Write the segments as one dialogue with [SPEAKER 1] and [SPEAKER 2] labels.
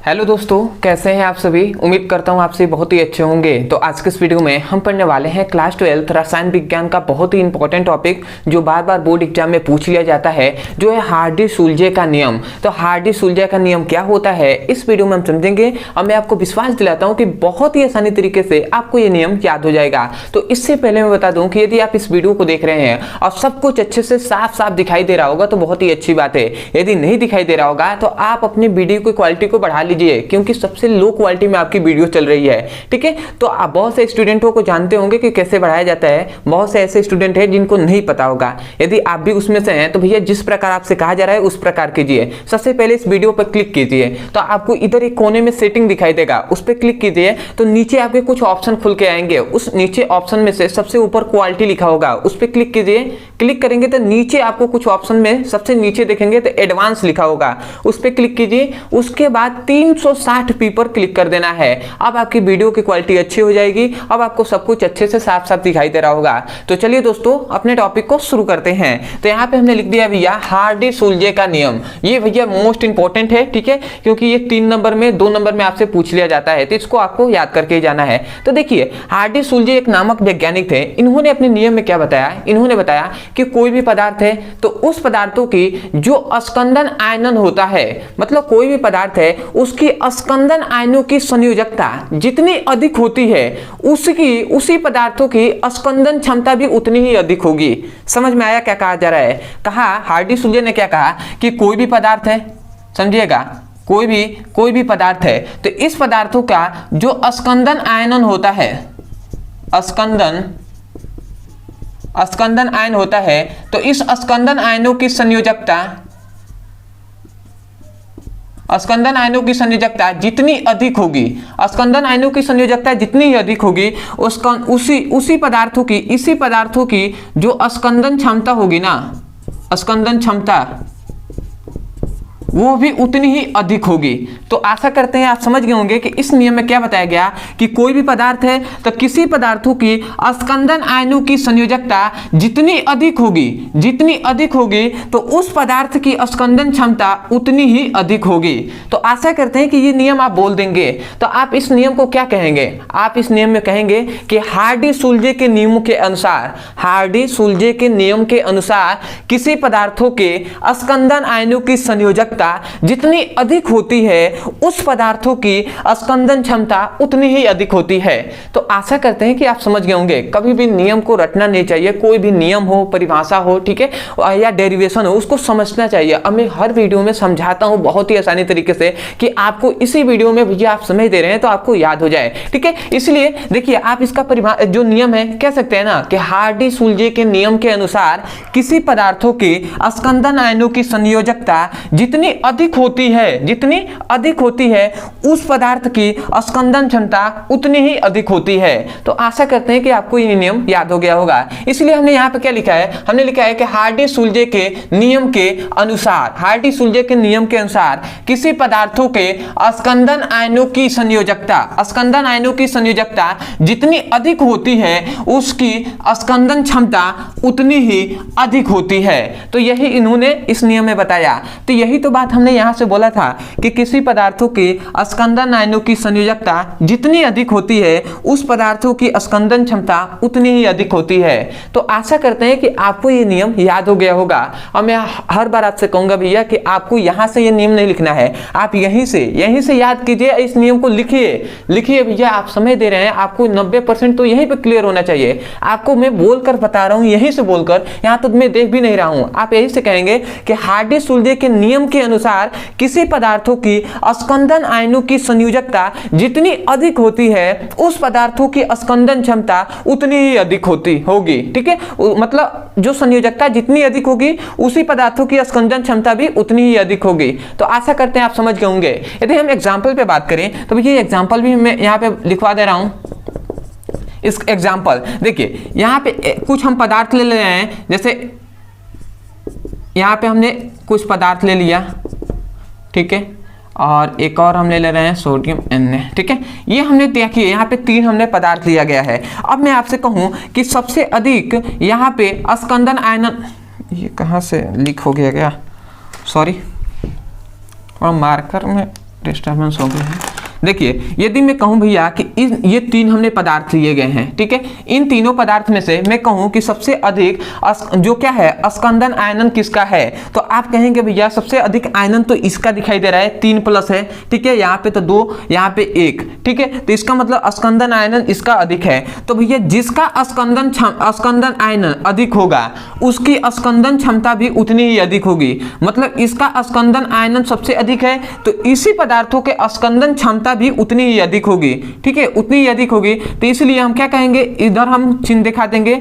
[SPEAKER 1] Hello दोस्तों, कैसे हैं आप सभी। उम्मीद करता हूं आप सभी बहुत ही अच्छे होंगे। तो आज के इस वीडियो में हम पढ़ने वाले हैं क्लास 12 रसायन विज्ञान का बहुत ही इंपॉर्टेंट टॉपिक जो बार बार बोर्ड एग्जाम में पूछ लिया जाता है, जो है हार्डी-सुलजे का नियम। तो हार्डी-सुलजे का नियम क्या होता है इस वीडियो में हम समझेंगे और मैं आपको विश्वास दिलाता हूँ कि बहुत ही आसानी तरीके से आपको ये नियम याद हो जाएगा। तो इससे पहले मैं बता दूं कि यदि आप इस वीडियो को देख रहे हैं और सब कुछ अच्छे से साफ साफ दिखाई दे रहा होगा तो बहुत ही अच्छी बात है। यदि नहीं दिखाई दे रहा होगा तो आप अपनी वीडियो की क्वालिटी को बढ़ा लीजिए, क्योंकि सबसे लो क्वालिटी में आपकी वीडियो चल रही है। ठीक है, तो आप बहुत से स्टूडेंटों को जानते होंगे कि कैसे बढ़ाया जाता है। बहुत से ऐसे स्टूडेंट हैं जिनको नहीं पता होगा। यदि आप भी उसमें से हैं तो भैया जिस प्रकार आपसे कहा जा रहा है उस प्रकार कीजिए। सबसे पहले इस वीडियो पर क्लिक कीजिए तो आपको इधर एक कोने में सेटिंग दिखाई देगा, उस पर क्लिक कीजिए तो नीचे आपके कुछ ऑप्शन खुल के आएंगे। उस नीचे ऑप्शन में से सबसे ऊपर क्वालिटी लिखा होगा, उस पर क्लिक कीजिए। क्लिक करेंगे तो नीचे आपको कुछ ऑप्शन में सबसे नीचे देखेंगे तो एडवांस लिखा होगा, उस पर क्लिक कीजिए। उसके बाद 360p पर क्लिक कर देना है। अब आपकी वीडियो की क्वालिटी अच्छी हो जाएगी। अब आपको सब कुछ अच्छे से साफ साफ दिखाई दे रहा होगा। तो चलिए दोस्तों अपने टॉपिक को शुरू करते हैं। तो यहाँ पे हमने लिख दिया भैया हार्डी-सुलजे का नियम। ये भैया मोस्ट इंपॉर्टेंट है, ठीक है, क्योंकि ये 3 नंबर में 2 नंबर में आपसे पूछ लिया जाता है, तो इसको आपको याद करके जाना है। तो देखिए हार्डी-सुलजे एक नामक वैज्ञानिक थे। इन्होंने अपने नियम में क्या बताया, इन्होंने बताया कि कोई भी पदार्थ है तो उस पदार्थों की जो स्कंदन आयनन होता है, मतलब कोई भी पदार्थ है उसकी स्कंदन आयनों की संयोजकता जितनी अधिक होती है उसी पदार्थों की स्कंदन क्षमता भी उतनी ही अधिक होगी। समझ में आया क्या कहा जा रहा है। कहा हार्डी-सुलजे ने क्या कहा कि कोई भी पदार्थ है, समझिएगा, कोई भी पदार्थ है तो इस पदार्थों का जो स्कंदन आयनन होता है, स्कंदन आयन होता है, तो इस स्कंदन आयनों की संयोजकता जितनी अधिक होगी, स्कंदन आयनों की संयोजकता जितनी ही अधिक होगी इसी पदार्थों की जो स्कंदन क्षमता होगी ना, स्कंदन क्षमता वो भी उतनी ही अधिक होगी। तो आशा करते हैं आप समझ गए होंगे कि इस नियम में क्या बताया गया कि कोई भी पदार्थ है तो किसी पदार्थों की स्कंदन आयनों की संयोजकता जितनी अधिक होगी तो उस पदार्थ की स्कंदन क्षमता उतनी ही अधिक होगी। तो आशा करते हैं कि ये नियम आप बोल देंगे। तो आप इस नियम को क्या कहेंगे, आप इस नियम में कहेंगे कि हार्डी-सुलजे के नियम के अनुसार किसी पदार्थों के स्कंदन आयनों की संयोजकता जितनी अधिक होती है उस पदार्थों की स्कंदन क्षमता उतनी ही अधिक होती है। तो आशा करते हैं कि आप समझ गए होंगे। कभी भी नियम को रटना नहीं चाहिए, कोई भी नियम हो, परिभाषा हो, ठीक है, या डेरिवेशन हो, उसको समझना चाहिए। अब मैं हर वीडियो में समझाता हूं बहुत ही आसानी तरीके से कि आपको इसी वीडियो में भैया आप समझ दे रहे हैं तो आपको याद हो जाए, ठीक है। इसलिए देखिए आप इसका जो नियम है कह सकते हैं ना कि हार्डी-सुलजे के नियम के अनुसार किसी पदार्थों की स्कंदन आयनों की संयोजकता जितनी अधिक होती है उस पदार्थ की स्कंदन क्षमता उतनी ही अधिक होती है। तो आशा करते हैं कि आपको ये नियम याद हो गया होगा। इसलिए हमने यहाँ पे क्या लिखा है, हमने लिखा है कि हार्डी-सुलजे के नियम के अनुसार किसी पदार्थों के स्कंदन आयनों की संयोजकता जितनी अधिक होती है उसकी स्कंदन क्षमता उतनी ही अधिक होती है। तो यही इन्होंने इस नियम में बताया। तो यही तो बात हमने यहां से बोला था कि किसी पदार्थों की स्कंदन आयनों की संयोजकता जितनी अधिक होती है उस पदार्थों की स्कंदन क्षमता उतनी ही अधिक होती है। तो आशा करते हैं कि आपको ये नियम याद हो गया होगा। और मैं हर बार आपसे कहूंगा भैया कि आपको यहां से ये नियम नहीं लिखना है, आप यहीं से याद कीजिए, इस नियम को लिखिए भैया। आप समझ दे रहे हैं, आपको 90% तो यहीं पे क्लियर होना चाहिए। आपको मैं बोलकर बता रहा हूं, यहीं से बोलकर, यहां तो मैं देख भी नहीं रहा हूं। आप यहीं से कहेंगे कि हार्डी-सुलजे के नियम के अनुसार किसी पदार्थों की स्कंदन आयनों की संयोजकता जितनी अधिक होती है उस पदार्थों की स्कंदन क्षमता उतनी ही अधिक होगी, ठीक है। मतलब जो संयोजकता जितनी अधिक होगी उसी पदार्थों की स्कंदन क्षमता भी उतनी ही अधिक होगी। तो आशा करते हैं आप समझ गए होंगे। यदि हम एग्जाम्पल पे बात करें तो ये एग्जाम्पल भी मैं यहाँ पे लिखवा दे रहा हूं। इस एग्जाम्पल देखिए, यहाँ पे कुछ हम पदार्थ ले रहे हैं, जैसे यहाँ पे हमने कुछ पदार्थ ले लिया, ठीक है, और एक और हम ले रहे हैं सोडियम Na, ठीक है। ये हमने देखिए यहाँ पे 3 हमने पदार्थ लिया गया है। अब मैं आपसे कहूँ कि सबसे अधिक यहाँ पे स्कंदन आयनन, ये कहाँ से लीक हो गया, सॉरी, और मार्कर में डिस्टर्बेंस हो गया है। देखिए, यदि मैं कहूं भैया कि ये तीन हमने पदार्थ लिए गए हैं, ठीक है, इन तीनों पदार्थ में से मैं कहूं कि सबसे अधिक जो क्या है स्कंदन आयनन किसका है, तो आप कहेंगे भैया सबसे अधिक आयनन तो इसका दिखाई दे रहा है, 3+ है, ठीक है, यहाँ पे तो 2, यहाँ पे 1, ठीक है, तो इसका मतलब स्कंदन आयनन इसका अधिक है। तो भैया जिसका स्कंदन आयनन अधिक होगा उसकी स्कंदन क्षमता भी उतनी ही अधिक होगी। मतलब इसका स्कंदन आयनन सबसे अधिक है तो इसी पदार्थों के स्कंदन क्षमता भी उतनी ही अधिक होगी, ठीक है, उतनी ही अधिक होगी। तो इसलिए हम क्या कहेंगे, इधर हम चिन्ह दिखा देंगे,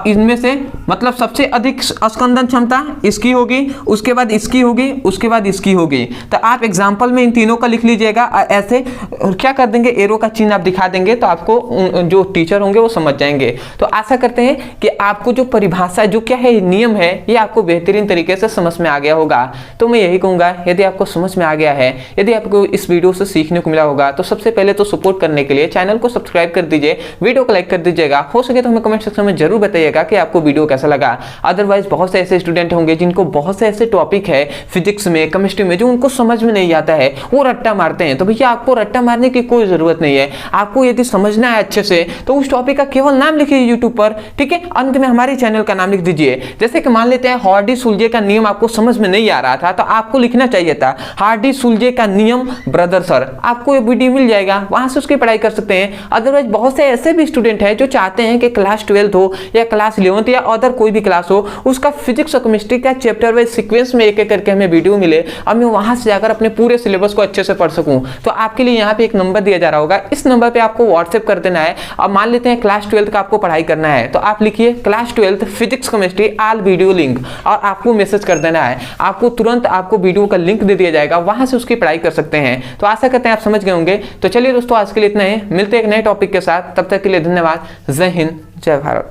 [SPEAKER 1] इनमें से मतलब सबसे अधिक स्कंदन क्षमता इसकी होगी, उसके बाद इसकी होगी, उसके बाद इसकी होगी। तो आप एग्जांपल में इन तीनों का लिख लीजिएगा, ऐसे क्या कर देंगे, एरो का चिन्ह आप दिखा देंगे तो आपको जो टीचर होंगे वो समझ जाएंगे। तो आशा करते हैं कि आपको जो परिभाषा जो क्या है नियम है ये आपको बेहतरीन तरीके से समझ में आ गया होगा। तो मैं यही कहूंगा, यदि आपको समझ में आ गया है, यदि आपको इस वीडियो से सीखने को मिला होगा, तो सबसे पहले तो सपोर्ट करने के लिए चैनल को सब्सक्राइब कर दीजिए, वीडियो को लाइक कर दीजिएगा, हो सके तो हमें कमेंट सेक्शन में जरूर बताइएगा कि आपको वीडियो कैसा लगा। अदरवाइज बहुत से ऐसे स्टूडेंट होंगे जिनको बहुत से ऐसे टॉपिक है फिजिक्स में, केमिस्ट्री में, जो उनको समझ में नहीं आता है, वो रट्टा मारते हैं। तो भैया आपको रट्टा मारने की कोई जरूरत नहीं है। आपको यदि समझना है अच्छे से तो उस टॉपिक का केवल नाम लिखिए यूट्यूब पर, ठीक है, अंत में हमारे चैनल का नाम लिख दीजिए। जैसे कि मान लेते हैं हार्डी-सुलजे का नियम आपको समझ में नहीं आ रहा था, तो आपको लिखना चाहिए था हार्डी-सुलजे का नियम ब्रदर सर, आपको ये वीडियो मिल जाएगा, वहां से उसकी पढ़ाई कर सकते हैं। अदरवाइज बहुत से ऐसे भी स्टूडेंट हैं जो चाहते हैं कि क्लास 12 हो या क्लास 11 या अदर कोई भी क्लास हो, उसका फिजिक्स और केमिस्ट्री का चैप्टर वाइज सीक्वेंस में एक एक करके हमें वीडियो मिले, अब मैं वहां से जाकर अपने पूरे सिलेबस को अच्छे से पढ़ सकूं। तो आपके लिए यहाँ पे एक नंबर दिया जा रहा होगा, इस नंबर पे आपको व्हाट्सएप कर देना है। अब मान लेते हैं क्लास 12 का आपको पढ़ाई करना है, तो आप लिखिए class 12 physics chemistry all video link, और आपको मैसेज कर देना है, आपको तुरंत आपको वीडियो का लिंक दे दिया जाएगा, वहां से उसकी पढ़ाई कर सकते हैं। तो आशा करते हैं आप समझ गए होंगे। तो चलिए दोस्तों, आज के लिए इतना ही, मिलते हैं एक नए टॉपिक के साथ, तब तक के लिए धन्यवाद। जय हिंद, जय भारत।